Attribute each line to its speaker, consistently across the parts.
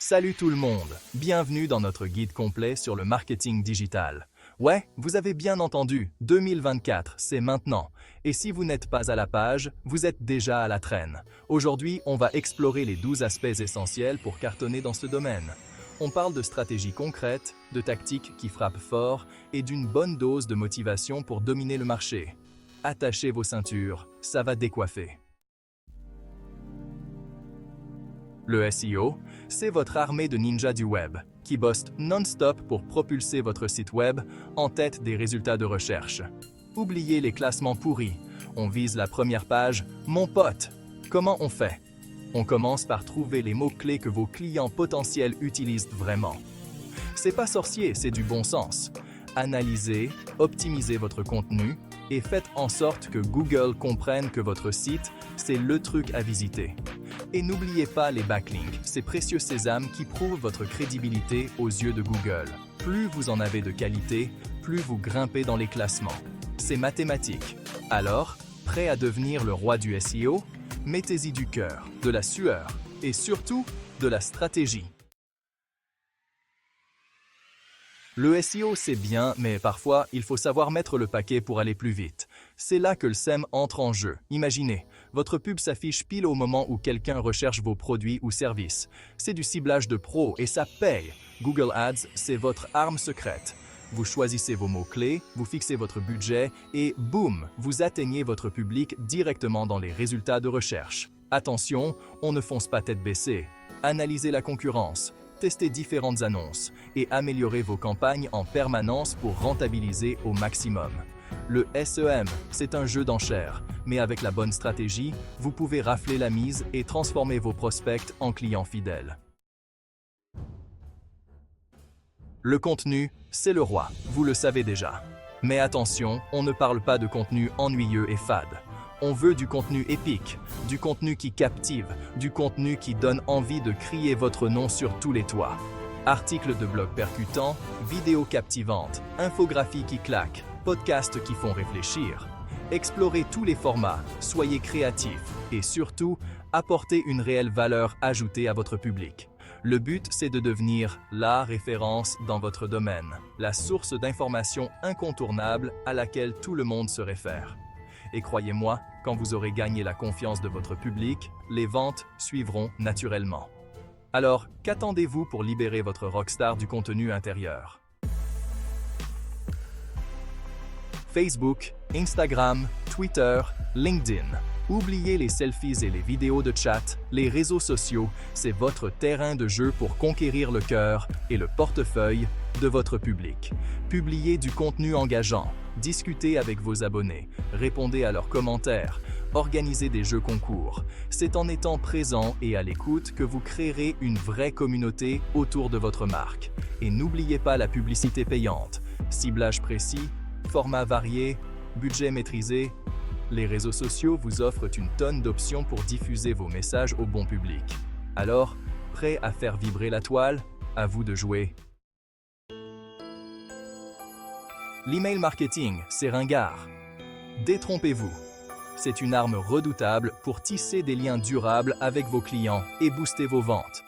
Speaker 1: Salut tout le monde, bienvenue dans notre guide complet sur le marketing digital. Ouais, vous avez bien entendu, 2024, c'est maintenant. Et si vous n'êtes pas à la page, vous êtes déjà à la traîne. Aujourd'hui, on va explorer les 12 aspects essentiels pour cartonner dans ce domaine. On parle de stratégies concrètes, de tactiques qui frappent fort et d'une bonne dose de motivation pour dominer le marché. Attachez vos ceintures, ça va décoiffer. Le SEO, c'est votre armée de ninjas du web, qui bosse non-stop pour propulser votre site web en tête des résultats de recherche. Oubliez les classements pourris, on vise la première page, mon pote. Comment on fait? On commence par trouver les mots-clés que vos clients potentiels utilisent vraiment. C'est pas sorcier, c'est du bon sens. Analysez, optimisez votre contenu et faites en sorte que Google comprenne que votre site, c'est le truc à visiter. Et n'oubliez pas les backlinks, ces précieux sésames qui prouvent votre crédibilité aux yeux de Google. Plus vous en avez de qualité, plus vous grimpez dans les classements. C'est mathématique. Alors, prêt à devenir le roi du SEO? Mettez-y du cœur, de la sueur et surtout de la stratégie. Le SEO, c'est bien, mais parfois, il faut savoir mettre le paquet pour aller plus vite. C'est là que le SEM entre en jeu. Imaginez, votre pub s'affiche pile au moment où quelqu'un recherche vos produits ou services. C'est du ciblage de pro et ça paye. Google Ads, c'est votre arme secrète. Vous choisissez vos mots-clés, vous fixez votre budget et boum, vous atteignez votre public directement dans les résultats de recherche. Attention, on ne fonce pas tête baissée. Analysez la concurrence. Testez différentes annonces et améliorez vos campagnes en permanence pour rentabiliser au maximum. Le SEM, c'est un jeu d'enchères, mais avec la bonne stratégie, vous pouvez rafler la mise et transformer vos prospects en clients fidèles. Le contenu, c'est le roi, vous le savez déjà. Mais attention, on ne parle pas de contenu ennuyeux et fade. On veut du contenu épique, du contenu qui captive, du contenu qui donne envie de crier votre nom sur tous les toits. Articles de blog percutants, vidéos captivantes, infographies qui claquent, podcasts qui font réfléchir. Explorez tous les formats, soyez créatifs et surtout, apportez une réelle valeur ajoutée à votre public. Le but, c'est de devenir la référence dans votre domaine, la source d'informations incontournable à laquelle tout le monde se réfère. Et croyez-moi, quand vous aurez gagné la confiance de votre public, les ventes suivront naturellement. Alors, qu'attendez-vous pour libérer votre rockstar du contenu intérieur? Facebook, Instagram, Twitter, LinkedIn. Oubliez les selfies et les vidéos de chat, les réseaux sociaux, c'est votre terrain de jeu pour conquérir le cœur et le portefeuille de votre public. Publiez du contenu engageant, discutez avec vos abonnés, répondez à leurs commentaires, organisez des jeux concours. C'est en étant présent et à l'écoute que vous créerez une vraie communauté autour de votre marque. Et n'oubliez pas la publicité payante, ciblage précis, format varié, budget maîtrisé. Les réseaux sociaux vous offrent une tonne d'options pour diffuser vos messages au bon public. Alors, prêt à faire vibrer la toile? À vous de jouer. L'email marketing, c'est ringard. Détrompez-vous. C'est une arme redoutable pour tisser des liens durables avec vos clients et booster vos ventes.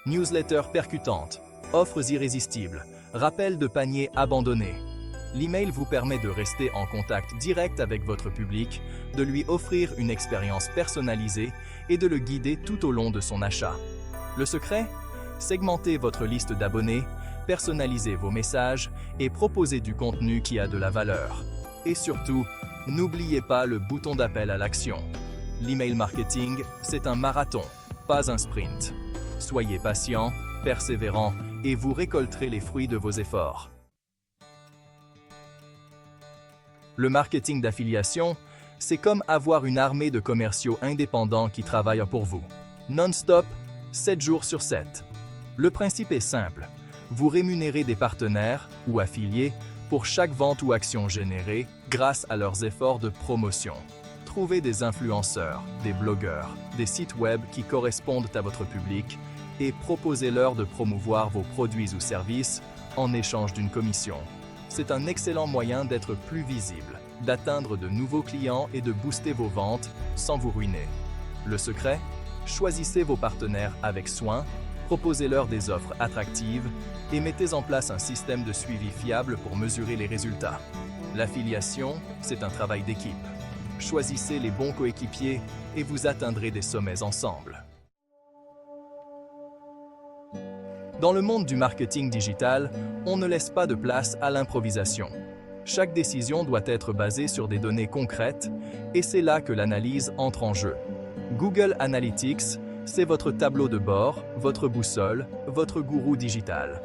Speaker 1: Newsletter percutante, offres irrésistibles, rappel de panier abandonné. L'email vous permet de rester en contact direct avec votre public, de lui offrir une expérience personnalisée et de le guider tout au long de son achat. Le secret? Segmentez votre liste d'abonnés, personnalisez vos messages et proposez du contenu qui a de la valeur. Et surtout, n'oubliez pas le bouton d'appel à l'action. L'email marketing, c'est un marathon, pas un sprint. Soyez patient, persévérant et vous récolterez les fruits de vos efforts. Le marketing d'affiliation, c'est comme avoir une armée de commerciaux indépendants qui travaillent pour vous. Non-stop, 7 jours sur 7. Le principe est simple. Vous rémunérez des partenaires ou affiliés pour chaque vente ou action générée grâce à leurs efforts de promotion. Trouvez des influenceurs, des blogueurs, des sites web qui correspondent à votre public et proposez-leur de promouvoir vos produits ou services en échange d'une commission. C'est un excellent moyen d'être plus visible, d'atteindre de nouveaux clients et de booster vos ventes sans vous ruiner. Le secret? Choisissez vos partenaires avec soin, proposez-leur des offres attractives et mettez en place un système de suivi fiable pour mesurer les résultats. L'affiliation, c'est un travail d'équipe. Choisissez les bons coéquipiers et vous atteindrez des sommets ensemble. Dans le monde du marketing digital, on ne laisse pas de place à l'improvisation. Chaque décision doit être basée sur des données concrètes et c'est là que l'analyse entre en jeu. Google Analytics, c'est votre tableau de bord, votre boussole, votre gourou digital.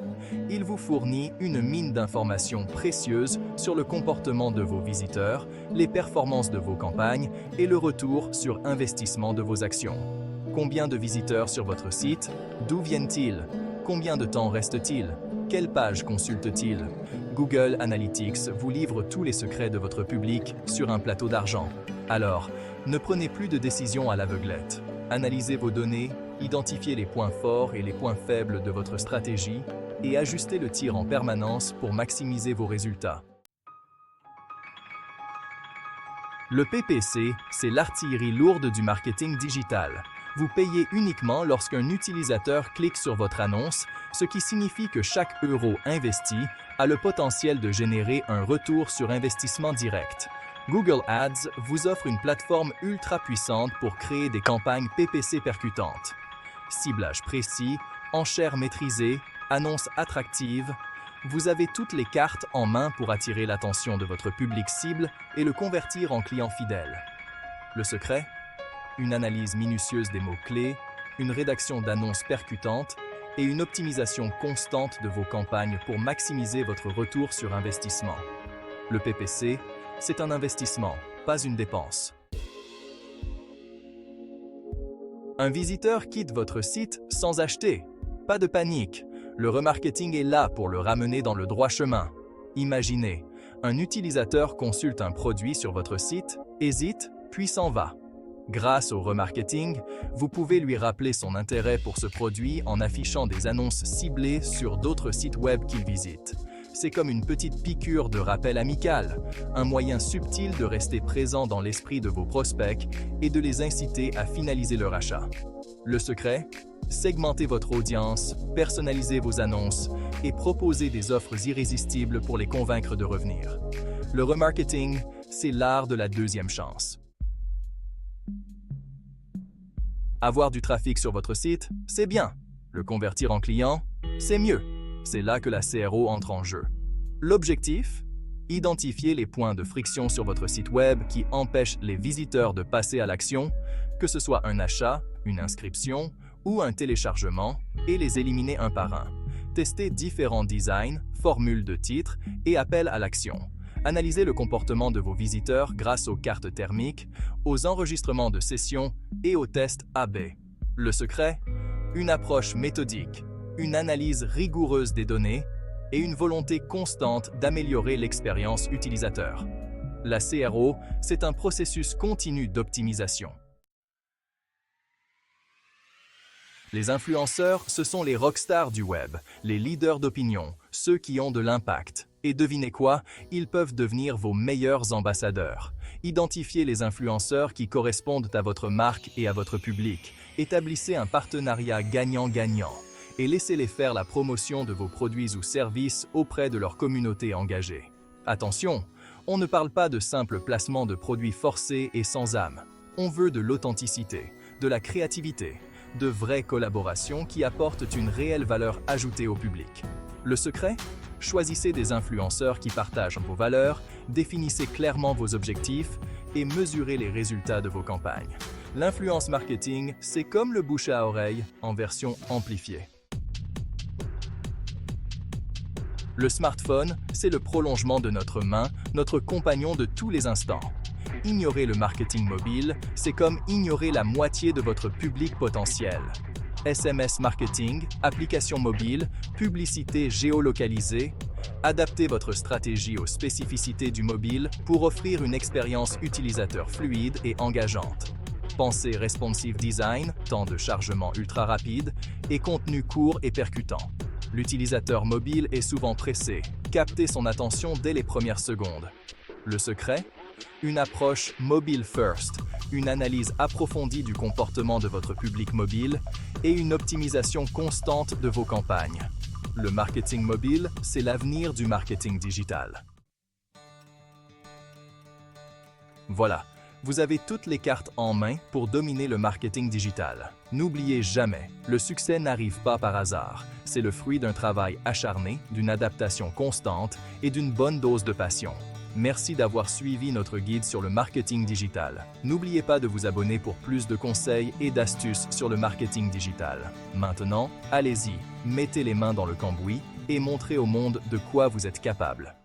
Speaker 1: Il vous fournit une mine d'informations précieuses sur le comportement de vos visiteurs, les performances de vos campagnes et le retour sur investissement de vos actions. Combien de visiteurs sur votre site? D'où viennent-ils? Combien de temps restent-ils? Quelle page consulte-t-il? Google Analytics vous livre tous les secrets de votre public sur un plateau d'argent. Alors, ne prenez plus de décisions à l'aveuglette. Analysez vos données, identifiez les points forts et les points faibles de votre stratégie et ajustez le tir en permanence pour maximiser vos résultats. Le PPC, c'est l'artillerie lourde du marketing digital. Vous payez uniquement lorsqu'un utilisateur clique sur votre annonce, ce qui signifie que chaque euro investi a le potentiel de générer un retour sur investissement direct. Google Ads vous offre une plateforme ultra puissante pour créer des campagnes PPC percutantes. Ciblage précis, enchères maîtrisées, annonces attractives, vous avez toutes les cartes en main pour attirer l'attention de votre public cible et le convertir en client fidèle. Le secret? Une analyse minutieuse des mots-clés, une rédaction d'annonces percutantes et une optimisation constante de vos campagnes pour maximiser votre retour sur investissement. Le PPC, c'est un investissement, pas une dépense. Un visiteur quitte votre site sans acheter. Pas de panique, le remarketing est là pour le ramener dans le droit chemin. Imaginez, un utilisateur consulte un produit sur votre site, hésite, puis s'en va. Grâce au remarketing, vous pouvez lui rappeler son intérêt pour ce produit en affichant des annonces ciblées sur d'autres sites web qu'il visite. C'est comme une petite piqûre de rappel amical, un moyen subtil de rester présent dans l'esprit de vos prospects et de les inciter à finaliser leur achat. Le secret? Segmentez votre audience, personnalisez vos annonces et proposez des offres irrésistibles pour les convaincre de revenir. Le remarketing, c'est l'art de la deuxième chance. Avoir du trafic sur votre site, c'est bien. Le convertir en client, c'est mieux. C'est là que la CRO entre en jeu. L'objectif? Identifier les points de friction sur votre site web qui empêchent les visiteurs de passer à l'action, que ce soit un achat, une inscription ou un téléchargement, et les éliminer un par un. Testez différents designs, formules de titres et appels à l'action. Analysez le comportement de vos visiteurs grâce aux cartes thermiques, aux enregistrements de sessions et aux tests AB. Le secret? Une approche méthodique, une analyse rigoureuse des données et une volonté constante d'améliorer l'expérience utilisateur. La CRO, c'est un processus continu d'optimisation. Les influenceurs, ce sont les rockstars du web, les leaders d'opinion, ceux qui ont de l'impact. Et devinez quoi? Ils peuvent devenir vos meilleurs ambassadeurs. Identifiez les influenceurs qui correspondent à votre marque et à votre public. Établissez un partenariat gagnant-gagnant et laissez-les faire la promotion de vos produits ou services auprès de leur communauté engagée. Attention, on ne parle pas de simple placement de produits forcés et sans âme. On veut de l'authenticité, de la créativité, de vraies collaborations qui apportent une réelle valeur ajoutée au public. Le secret? Choisissez des influenceurs qui partagent vos valeurs, définissez clairement vos objectifs et mesurez les résultats de vos campagnes. L'influence marketing, c'est comme le bouche à oreille en version amplifiée. Le smartphone, c'est le prolongement de notre main, notre compagnon de tous les instants. Ignorer le marketing mobile, c'est comme ignorer la moitié de votre public potentiel. SMS marketing, application mobile, publicité géolocalisée. Adaptez votre stratégie aux spécificités du mobile pour offrir une expérience utilisateur fluide et engageante. Pensez responsive design, temps de chargement ultra rapide et contenu court et percutant. L'utilisateur mobile est souvent pressé. Captez son attention dès les premières secondes. Le secret? Une approche mobile first, une analyse approfondie du comportement de votre public mobile et une optimisation constante de vos campagnes. Le marketing mobile, c'est l'avenir du marketing digital. Voilà, vous avez toutes les cartes en main pour dominer le marketing digital. N'oubliez jamais, le succès n'arrive pas par hasard. C'est le fruit d'un travail acharné, d'une adaptation constante et d'une bonne dose de passion. Merci d'avoir suivi notre guide sur le marketing digital. N'oubliez pas de vous abonner pour plus de conseils et d'astuces sur le marketing digital. Maintenant, allez-y, mettez les mains dans le cambouis et montrez au monde de quoi vous êtes capable.